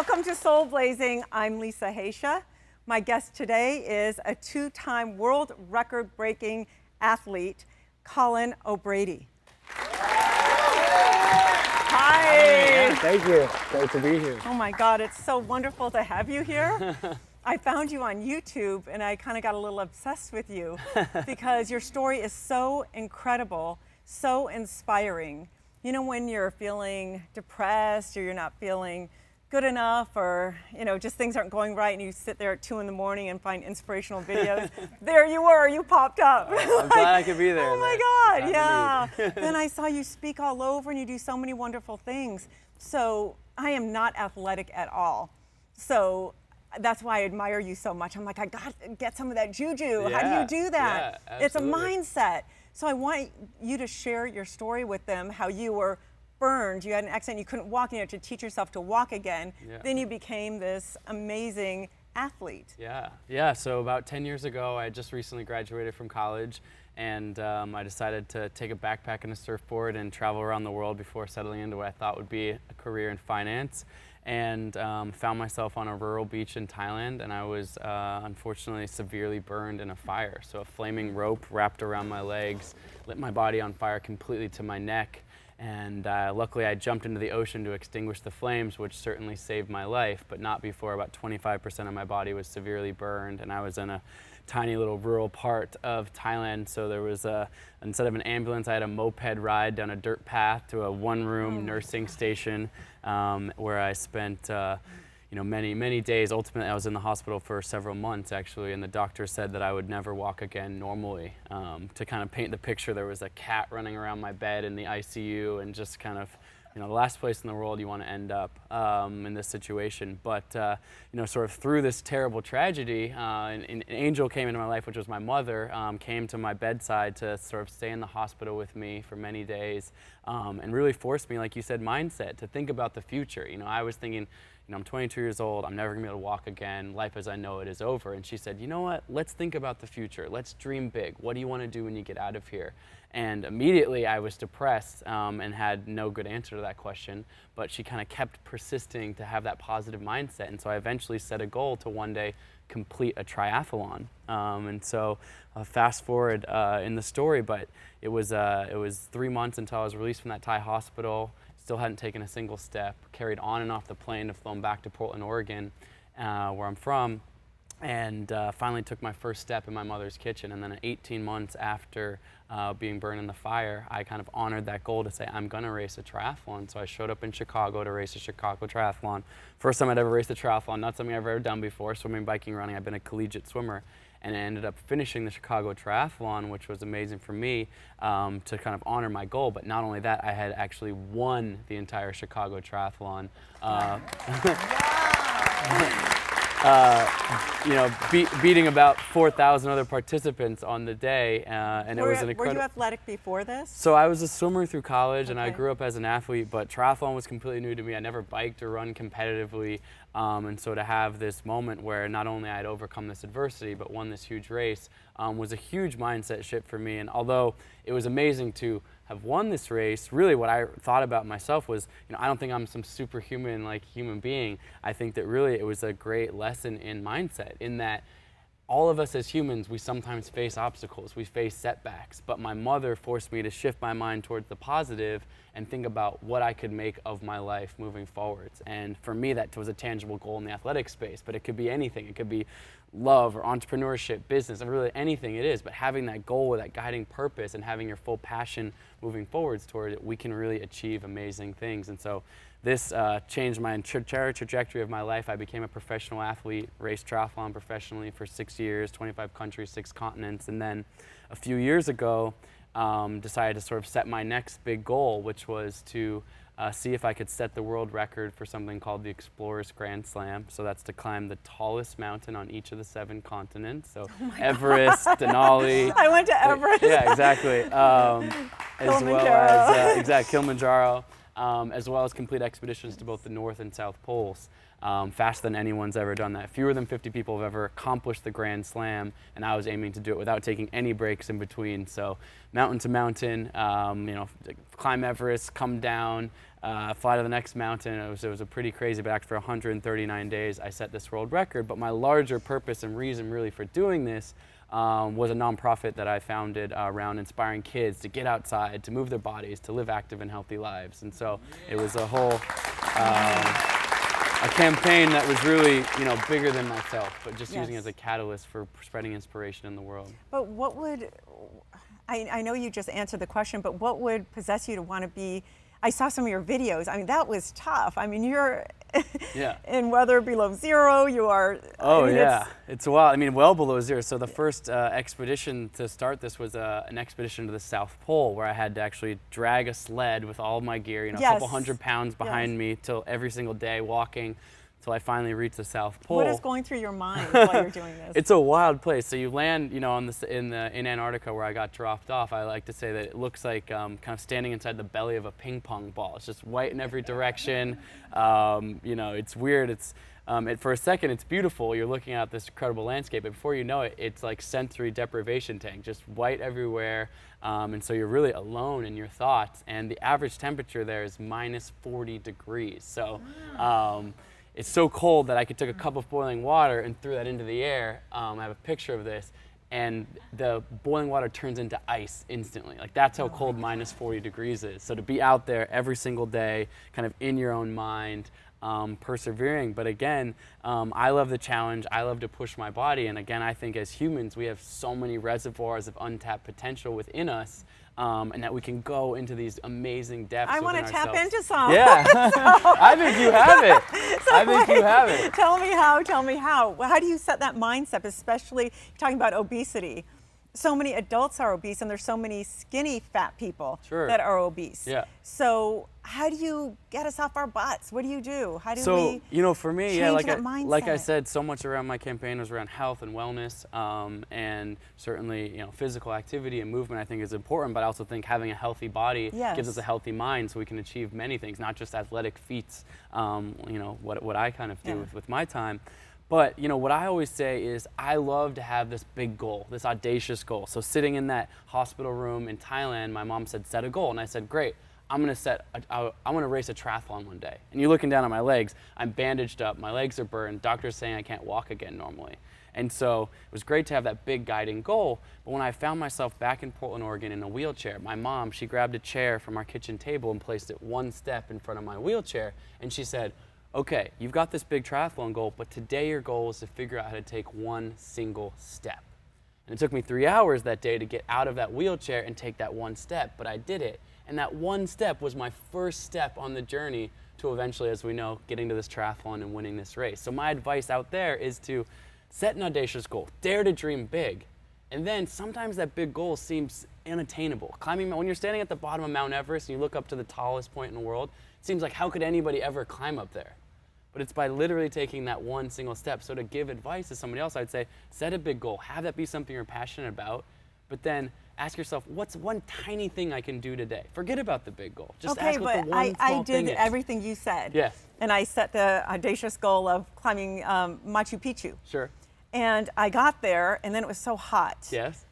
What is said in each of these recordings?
Welcome to Soul Blazing. I'm Lisa Haisha. My guest today is a two-time world record-breaking athlete, Colin O'Brady. Hi. Thank you. Great to be here. Oh my God, it's so wonderful to have you here. I found you on YouTube and I kind of got a little obsessed with you because your story is so incredible, so inspiring. You know, when you're feeling depressed or you're not feeling good enough, or just things aren't going right, and you sit there at 2 in the morning and find inspirational videos. There you were, you popped up. I'm glad I could be there. Oh my God, yeah. Then I saw you speak all over and you do so many wonderful things. So I am not athletic at all. So that's why I admire you so much. I'm like, I got to get some of that juju. Yeah, How do you do that? yeah, It's a absolutely. mindset. So I want you to share your story with them, how you were burned, you had an accident, you couldn't walk, and you had to teach yourself to walk again. Yeah. Then you became this amazing athlete. Yeah. So about 10 years ago, I just recently graduated from college, and I decided to take a backpack and a surfboard and travel around the world before settling into what I thought would be a career in finance. And found myself on a rural beach in Thailand, and I was unfortunately severely burned in a fire. So a flaming rope wrapped around my legs, lit my body on fire completely to my neck. And luckily I jumped into the ocean to extinguish the flames, which certainly saved my life, but not before about 25% of my body was severely burned. And I was in a tiny little rural part of Thailand, so there was instead of an ambulance, I had a moped ride down a dirt path to a one-room nursing station where I spent many days. Ultimately, I was in the hospital for several months, actually, and the doctor said that I would never walk again normally. To kind of paint the picture, there was a cat running around my bed in the ICU, and just kind of, the last place in the world you want to end up in this situation. But, sort of through this terrible tragedy, an angel came into my life, which was my mother, came to my bedside to sort of stay in the hospital with me for many days, and really forced me, like you said, mindset, to think about the future. I was thinking, I'm 22 years old, I'm never gonna be able to walk again, life as I know it is over. And she said, you know what, let's think about the future, let's dream big. What do you wanna do when you get out of here? And immediately I was depressed and had no good answer to that question, but she kind of kept persisting to have that positive mindset. And so I eventually set a goal to one day complete a triathlon. And so fast forward in the story, but it was 3 months until I was released from that Thai hospital. Still hadn't taken a single step, carried on and off the plane to flown back to Portland, Oregon, where I'm from, and finally took my first step in my mother's kitchen. And then 18 months after being burned in the fire, I kind of honored that goal to say, I'm gonna race a triathlon. So I showed up in Chicago to race a Chicago triathlon. First time I'd ever raced a triathlon, not something I've ever done before, swimming, biking, running. I've been a collegiate swimmer. And I ended up finishing the Chicago Triathlon, which was amazing for me to kind of honor my goal. But not only that, I had actually won the entire Chicago Triathlon. Beating about 4,000 other participants on the day, and it was an incredible. Were you athletic before this? So I was a swimmer through college, and I Okay. grew up as an athlete, but triathlon was completely new to me. I never biked or run competitively, and so to have this moment where not only I had overcome this adversity, but won this huge race was a huge mindset shift for me. And although it was amazing to have won this race, really what I thought about myself was, I don't think I'm some superhuman human being. I think that really it was a great lesson in mindset, in that all of us as humans, we sometimes face obstacles, we face setbacks, but my mother forced me to shift my mind towards the positive and think about what I could make of my life moving forwards. And for me, that was a tangible goal in the athletic space, but it could be anything. It could be love or entrepreneurship, business, and really anything it is, but having that goal or that guiding purpose and having your full passion moving forwards toward it, we can really achieve amazing things. And so this changed my trajectory of my life. I became a professional athlete, raced triathlon professionally for 6 years, 25 countries, 6 continents, and then a few years ago decided to sort of set my next big goal, which was to see if I could set the world record for something called the Explorers Grand Slam. So that's to climb the tallest mountain on each of the 7 continents. So Everest, Denali. I went to Everest. Yeah, exactly. As well as Kilimanjaro. as well as complete expeditions to both the North and South Poles. Faster than anyone's ever done that. Fewer than 50 people have ever accomplished the Grand Slam, and I was aiming to do it without taking any breaks in between. So mountain to mountain, you know, climb Everest, come down, fly to the next mountain. It was a pretty crazy, but after 139 days, I set this world record. But my larger purpose and reason really for doing this was a nonprofit that I founded around inspiring kids to get outside, to move their bodies, to live active and healthy lives. And so it was a whole a campaign that was really, you know, bigger than myself, but just using it as a catalyst for spreading inspiration in the world. But what would, I know you just answered the question, but what would possess you to want to be, I saw some of your videos. I mean, that was tough. I mean, you're in weather below zero, you are. Oh, I mean, yeah, it's wild. I mean, well below zero. So the first expedition to start this was an expedition to the South Pole, where I had to actually drag a sled with all of my gear, you know, a couple 100 pounds behind me till every single day walking till I finally reached the South Pole. What is going through your mind while you're doing this? It's a wild place. So you land, you know, in Antarctica where I got dropped off. I like to say that it looks like kind of standing inside the belly of a ping pong ball. It's just white in every direction. You know, it's weird. It's for a second it's beautiful. You're looking at this incredible landscape, but before you know it, it's like sensory deprivation tank, just white everywhere. And so you're really alone in your thoughts. And the average temperature there is minus 40 degrees. So. It's so cold that I could take a cup of boiling water and threw that into the air. I have a picture of this, and the boiling water turns into ice instantly. Like, that's how cold minus 40 degrees is. So to be out there every single day, kind of in your own mind, persevering. But again, I love the challenge. I love to push my body. And again, I think as humans, we have so many reservoirs of untapped potential within us. And that we can go into these amazing depths. I want to tap into some. Yeah, I think you have it. So I think you have it. Tell me how. Tell me how. How do you set that mindset? Especially you're talking about obesity. So many adults are obese, and there's so many skinny, fat people that are obese. Yeah. So how do you get us off our butts? What do you do? How do we? You know, for me, change that like I mindset? said, so much around my campaign was around health and wellness, and certainly, you know, physical activity and movement I think is important. But I also think having a healthy body gives us a healthy mind, so we can achieve many things, not just athletic feats. You know, what I kind of do with my time. But, you know, what I always say is I love to have this big goal, this audacious goal. So sitting in that hospital room in Thailand, my mom said, set a goal. And I said, great, I'm going to race a triathlon one day. And you're looking down at my legs, I'm bandaged up, my legs are burned, doctor's saying I can't walk again normally. And so it was great to have that big guiding goal. But when I found myself back in Portland, Oregon in a wheelchair, my mom, she grabbed a chair from our kitchen table and placed it one step in front of my wheelchair. And she said, okay, you've got this big triathlon goal, but today your goal is to figure out how to take one single step. And it took me 3 hours that day to get out of that wheelchair and take that one step, but I did it. And that one step was my first step on the journey to eventually, as we know, getting to this triathlon and winning this race. So my advice out there is to set an audacious goal, dare to dream big. And then sometimes that big goal seems unattainable. Climbing, when you're standing at the bottom of Mount Everest and you look up to the tallest point in the world, it seems like how could anybody ever climb up there? But it's by literally taking that one single step. So to give advice to somebody else, I'd say set a big goal, have that be something you're passionate about, but then ask yourself, what's one tiny thing I can do today? Forget about the big goal. Just ask what the one small thing is. I did everything you said. Yes. And I set the audacious goal of climbing Machu Picchu. Sure. And I got there, and then it was so hot. Yes.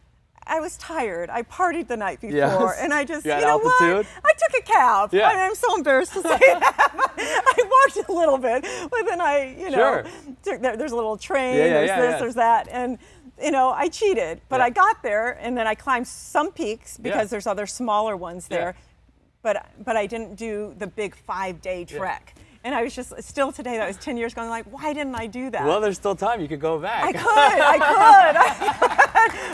I was tired. I partied the night before, and I just, you know altitude? what? I took a cab. Yeah. I'm so embarrassed to say that. I walked a little bit, but then there's a little train, there's that, and I cheated. But I got there, and then I climbed some peaks because there's other smaller ones there, but I didn't do the big 5-day trek. And I was just, still today, that was 10 years ago, I'm like, why didn't I do that? Well, there's still time. You could go back. I could.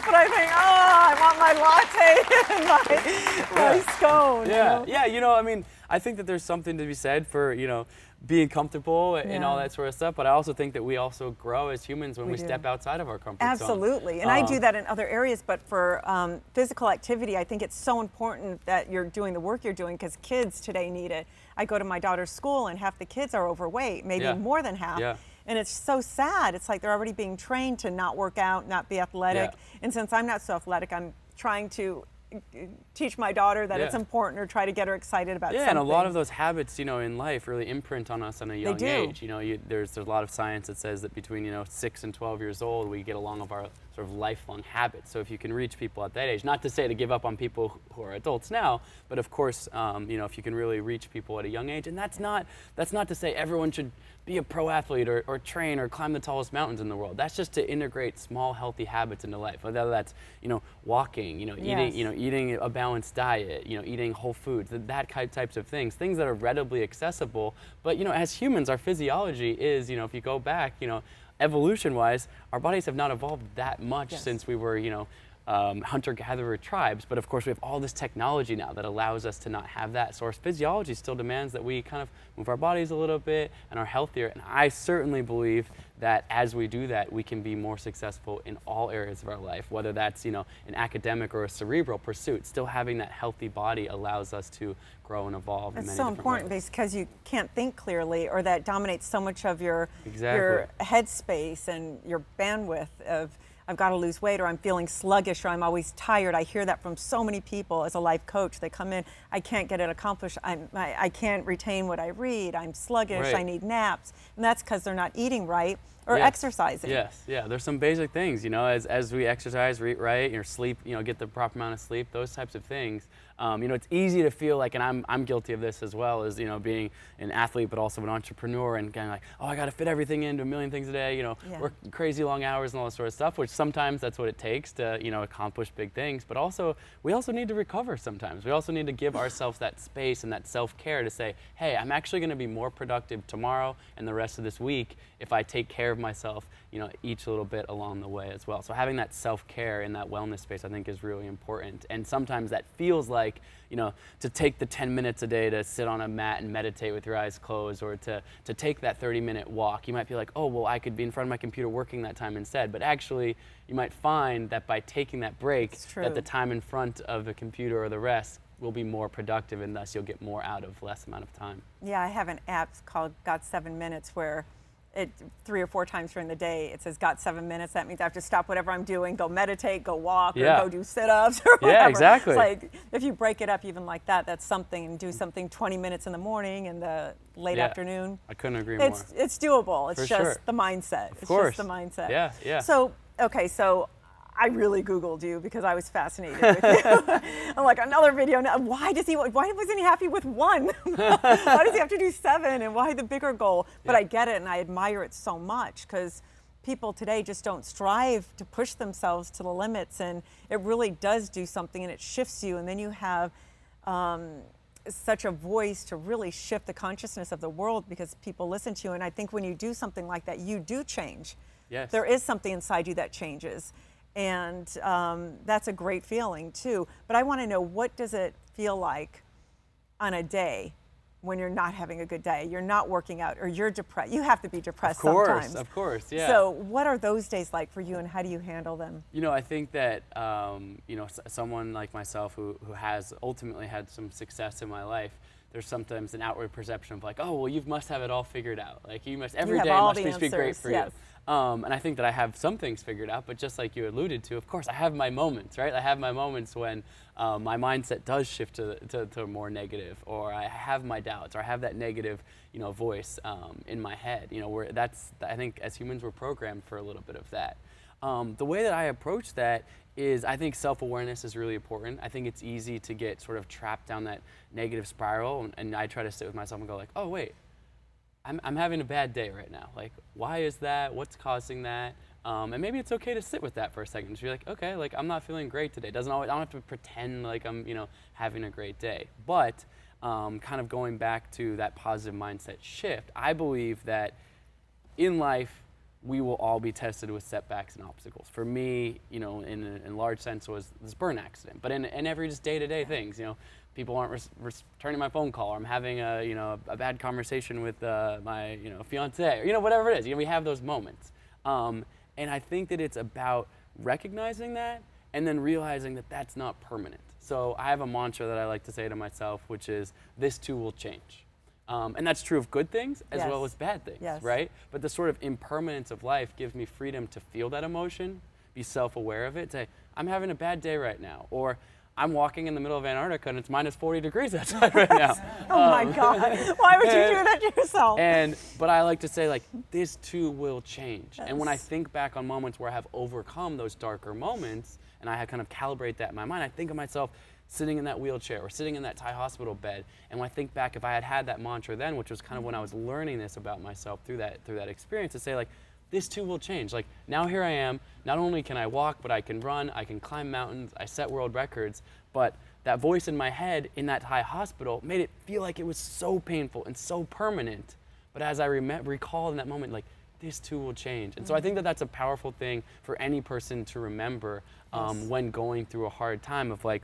But I think, I want my latte and my scone. Yeah, I mean, I think that there's something to be said for, being comfortable and all that sort of stuff. But I also think that we also grow as humans when we step outside of our comfort zone. Absolutely. And I do that in other areas. But for physical activity, I think it's so important that you're doing the work you're doing because kids today need it. I go to my daughter's school and half the kids are overweight, maybe more than half. Yeah. And it's so sad. It's like they're already being trained to not work out, not be athletic. And since I'm not so athletic, I'm trying to teach my daughter that it's Yeah. important or try to get her excited about Yeah, something. and a lot of those habits, in life really imprint on us at a young do. age. There's a lot of science that says that between 6 and 12 years old, we get along of our sort of lifelong habits. So if you can reach people at that age, not to say to give up on people who are adults now, but of course, if you can really reach people at a young age, and that's not to say everyone should be a pro athlete or train or climb the tallest mountains in the world. That's just to integrate small healthy habits into life. Whether that's walking, eating a balanced diet, eating whole foods, that types of things that are readily accessible. But as humans, our physiology is, if you go back, evolution-wise, our bodies have not evolved that much since we were, hunter-gatherer tribes. But of course, we have all this technology now that allows us to not have that. So our physiology still demands that we kind of move our bodies a little bit and are healthier. And I certainly believe that as we do that, we can be more successful in all areas of our life, whether that's, an academic or a cerebral pursuit. Still having that healthy body allows us to grow and evolve in many different ways. It's so important because you can't think clearly, or that dominates so much of your headspace and your bandwidth of, I've got to lose weight, or I'm feeling sluggish, or I'm always tired. I hear that from so many people as a life coach. They come in, I can't get it accomplished. I can't retain what I read. I'm sluggish. Right. I need naps. And that's because they're not eating right or exercising. Yes, yeah. There's some basic things, as we exercise, eat right, sleep, get the proper amount of sleep, those types of things. It's easy to feel like, and I'm guilty of this as well, as being an athlete, but also an entrepreneur, and kind of like, oh, I got to fit everything into a million things a day, work crazy long hours and all that sort of stuff, which sometimes that's what it takes to, accomplish big things. But also, we also need to recover sometimes. We also need to give ourselves that space and that self-care to say, hey, I'm actually going to be more productive tomorrow and the rest of this week if I take care of myself, each little bit along the way as well. So having that self-care in that wellness space, I think, is really important. And sometimes that feels like, to take the 10 minutes a day to sit on a mat and meditate with your eyes closed, or to take that 30-minute walk. You might feel like, oh, well, I could be in front of my computer working that time instead. But actually, you might find that by taking that break, that the time in front of the computer or the rest will be more productive, and thus you'll get more out of less amount of time. Yeah, I have an app called Got 7 Minutes where 3 or 4 times during the day it says got 7 minutes. That means I have to stop whatever I'm doing, go meditate, go walk, or go do sit-ups or whatever. Yeah, exactly. It's like, if you break it up even like that, that's something, and do something 20 minutes in the morning and the late afternoon. I couldn't agree more. It's doable. It's For just sure. the mindset. Of course. It's just the mindset. Yeah, yeah. So I really Googled you because I was fascinated with you. I'm like, another video. Now, why wasn't he happy with 1? Why does he have to do 7? And why the bigger goal? But I get it, and I admire it so much, because people today just don't strive to push themselves to the limits, and it really does do something, and it shifts you, and then you have such a voice to really shift the consciousness of the world because people listen to you. And I think when you do something like that, you do change. Yes. There is something inside you that changes. And that's a great feeling too. But I want to know, what does it feel like on a day when you're not having a good day, you're not working out, or you're depressed? You have to be depressed sometimes. Of course, yeah. So what are those days like for you, and how do you handle them? I think that, someone like myself who has ultimately had some success in my life, there's sometimes an outward perception of like, oh, well, you must have it all figured out. Like, every day must be great for you. And I think that I have some things figured out, but just like you alluded to, of course, I have my moments, right? I have my moments when my mindset does shift to more negative, or I have my doubts, or I have that negative, voice in my head. Where I think as humans, we're programmed for a little bit of that. The way that I approach that is, I think self-awareness is really important. I think it's easy to get sort of trapped down that negative spiral, and I try to sit with myself and go like, oh, wait, I'm having a bad day right now. Like, why is that? What's causing that? And maybe it's okay to sit with that for a second. Just be like, okay, like, I'm not feeling great today. I don't have to pretend like I'm, having a great day. But kind of going back to that positive mindset shift, I believe that in life, we will all be tested with setbacks and obstacles. For me, in a large sense, was this burn accident. But in every just day-to-day things, people aren't returning my phone call, or I'm having a bad conversation with my fiance, or whatever it is. We have those moments, and I think that it's about recognizing that and then realizing that that's not permanent. So I have a mantra that I like to say to myself, which is, this too will change. And that's true of good things as well as bad things, right? But the sort of impermanence of life gives me freedom to feel that emotion, be self-aware of it, say, I'm having a bad day right now, or I'm walking in the middle of Antarctica and it's minus 40 degrees outside right now. Oh my God, why would you do that to yourself? But I like to say, like, this too will change. Yes. And when I think back on moments where I have overcome those darker moments and I have kind of calibrate that in my mind, I think of myself sitting in that wheelchair or sitting in that Thai hospital bed. And when I think back, if I had had that mantra then, which was kind of when I was learning this about myself through that experience, to say, like, this too will change. Like, now here I am, not only can I walk, but I can run, I can climb mountains, I set world records, but that voice in my head in that Thai hospital made it feel like it was so painful and so permanent. But as I recall in that moment, like, this too will change. And so I think that that's a powerful thing for any person to remember when going through a hard time of, like,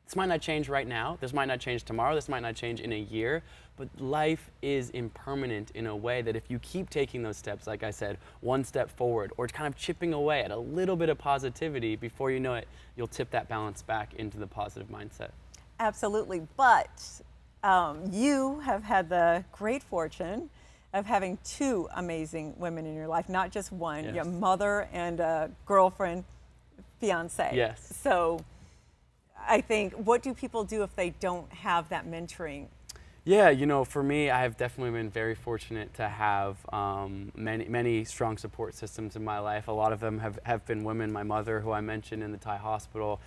this might not change right now, this might not change tomorrow, this might not change in a year, but life is impermanent in a way that if you keep taking those steps, like I said, one step forward, or kind of chipping away at a little bit of positivity, before you know it, you'll tip that balance back into the positive mindset. Absolutely, but you have had the great fortune of having two amazing women in your life, not just one, Yes. your mother and a girlfriend, fiance. Yes. So I think, what do people do if they don't have that mentoring? Yeah, you know, for me, I have definitely been very fortunate to have many strong support systems in my life. A lot of them have been women. My mother, who I mentioned in the Thai hospital,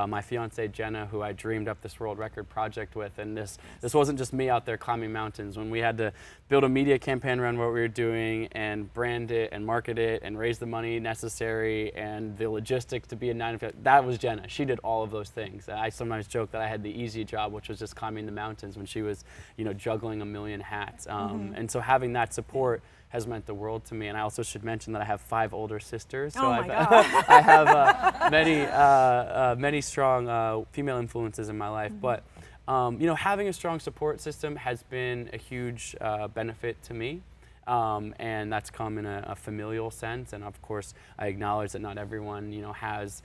my fiance Jenna, who I dreamed up this world record project with, and this wasn't just me out there climbing mountains. When we had to build a media campaign around what we were doing and brand it and market it and raise the money necessary and the logistics to be a 9 to 5, that was Jenna. She did all of those things. I sometimes joke that I had the easy job, which was just climbing the mountains, when she was, you know, juggling a million hats. And so having that support has meant the world to me. And I also should mention that I have 5 older sisters. So my God. I have many strong female influences in my life. But you know, having a strong support system has been a huge benefit to me. And that's come in a familial sense. And of course, I acknowledge that not everyone, you know, has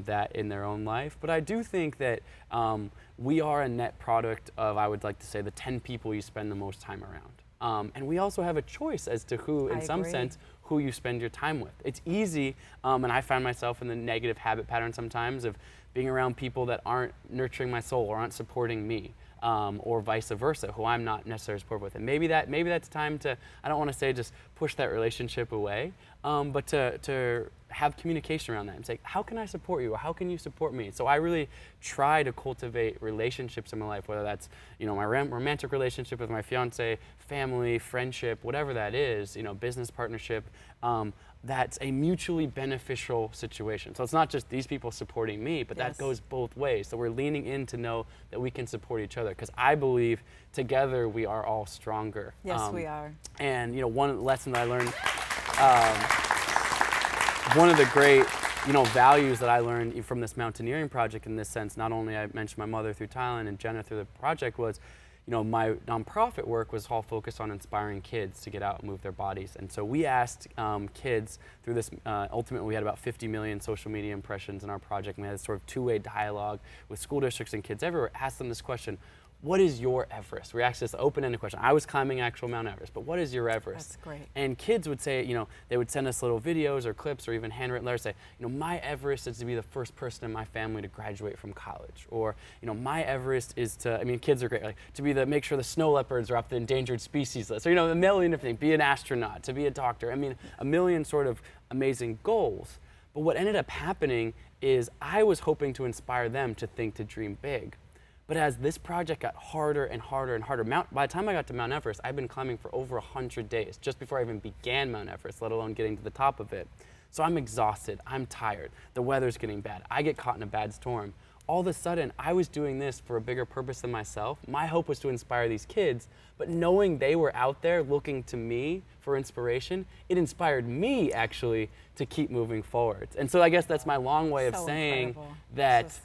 that in their own life. But I do think that we are a net product of, I would like to say, the 10 people you spend the most time around. And we also have a choice as to who, in some sense, who you spend your time with. It's easy, and I find myself in the negative habit pattern sometimes of being around people that aren't nurturing my soul or aren't supporting me. Or vice versa, who I'm not necessarily supportive with. And maybe that's time to, I don't want to say just push that relationship away, but to have communication around that and say, how can I support you, or how can you support me? So I really try to cultivate relationships in my life, whether that's, you know, my romantic relationship with my fiance, family, friendship, whatever that is, you know, business partnership, that's a mutually beneficial situation. So it's not just these people supporting me, but that goes both ways. So we're leaning in to know that we can support each other, because I believe together we are all stronger. Yes, we are. And you know, one lesson that I learned, one of the great, you know, values that I learned from this mountaineering project, in this sense, not only I mentioned my mother through Thailand and Jenna through the project, was, you know, my nonprofit work was all focused on inspiring kids to get out and move their bodies. And so we asked kids through this, ultimately we had about 50 million social media impressions in our project. And we had this sort of two-way dialogue with school districts and kids everywhere, asked them this question: what is your Everest? We asked this open-ended question. I was climbing actual Mount Everest, but what is your Everest? That's great. And kids would say, you know, they would send us little videos or clips or even handwritten letters, say, you know, my Everest is to be the first person in my family to graduate from college. Or, you know, my Everest is to, I mean, kids are great, like, to be make sure the snow leopards are off the endangered species list. Or, you know, a million different things, be an astronaut, to be a doctor. I mean, a million sort of amazing goals. But what ended up happening is I was hoping to inspire them to think, to dream big. But as this project got harder and harder and harder, by the time I got to Mount Everest, I'd been climbing for over 100 days, just before I even began Mount Everest, let alone getting to the top of it. So I'm exhausted, I'm tired, the weather's getting bad, I get caught in a bad storm. All of a sudden, I was doing this for a bigger purpose than myself. My hope was to inspire these kids, but knowing they were out there looking to me for inspiration, it inspired me actually to keep moving forward. And so I guess that's my long way of saying that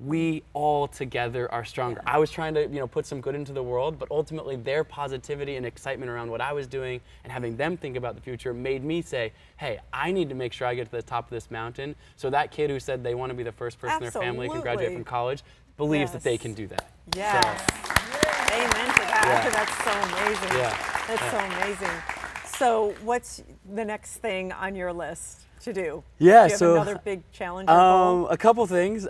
we all together are stronger. I was trying to, you know, put some good into the world, but ultimately their positivity and excitement around what I was doing and having them think about the future made me say, hey, I need to make sure I get to the top of this mountain, so that kid who said they want to be the first person in their family who can graduate from college believes that they can do that. Yes. So, amen to that. That's so amazing. That's so amazing. So what's the next thing on your list? to do? Yeah, do you have so another big challenge or goal? a couple things. You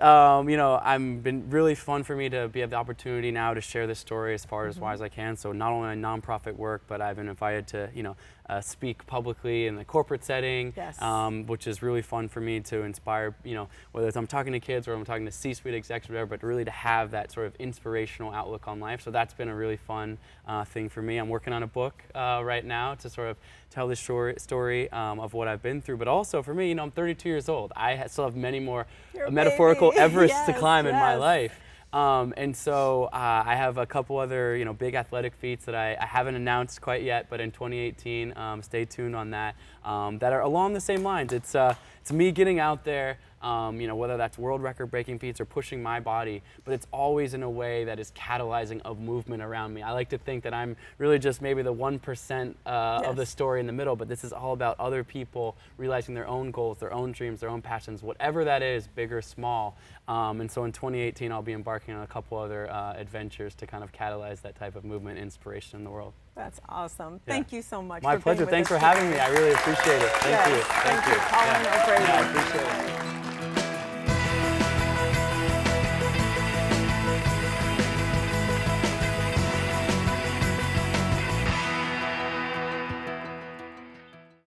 know, I've been really fun for me to have the opportunity now to share this story as far as wide as I can. So not only in nonprofit work, but I've been invited to, you know, speak publicly in the corporate setting, Yes. which is really fun for me to inspire, you know, whether it's I'm talking to kids or I'm talking to C-suite execs or whatever, but really to have that sort of inspirational outlook on life. So that's been a really fun thing for me. I'm working on a book right now to sort of tell the story of what I've been through, but also for me, you know, I'm 32 years old. I still have many more metaphorical Everests to climb in my life. And so I have a couple other, you know, big athletic feats that I haven't announced quite yet, but in 2018, stay tuned on that, that are along the same lines. It's me getting out there, you know, whether that's world record breaking feats or pushing my body, but it's always in a way that is catalyzing of movement around me. I like to think that I'm really just maybe the 1% of the story in the middle, but this is all about other people realizing their own goals, their own dreams, their own passions, whatever that is, big or small. And so in 2018, I'll be embarking on a couple other adventures to kind of catalyze that type of movement inspiration in the world. That's awesome. Yeah. Thank you so much. My for pleasure. being with Thanks us for having today. me. I really appreciate it. Thank you. Thank you, Colin O'Brady. Yeah, I appreciate it.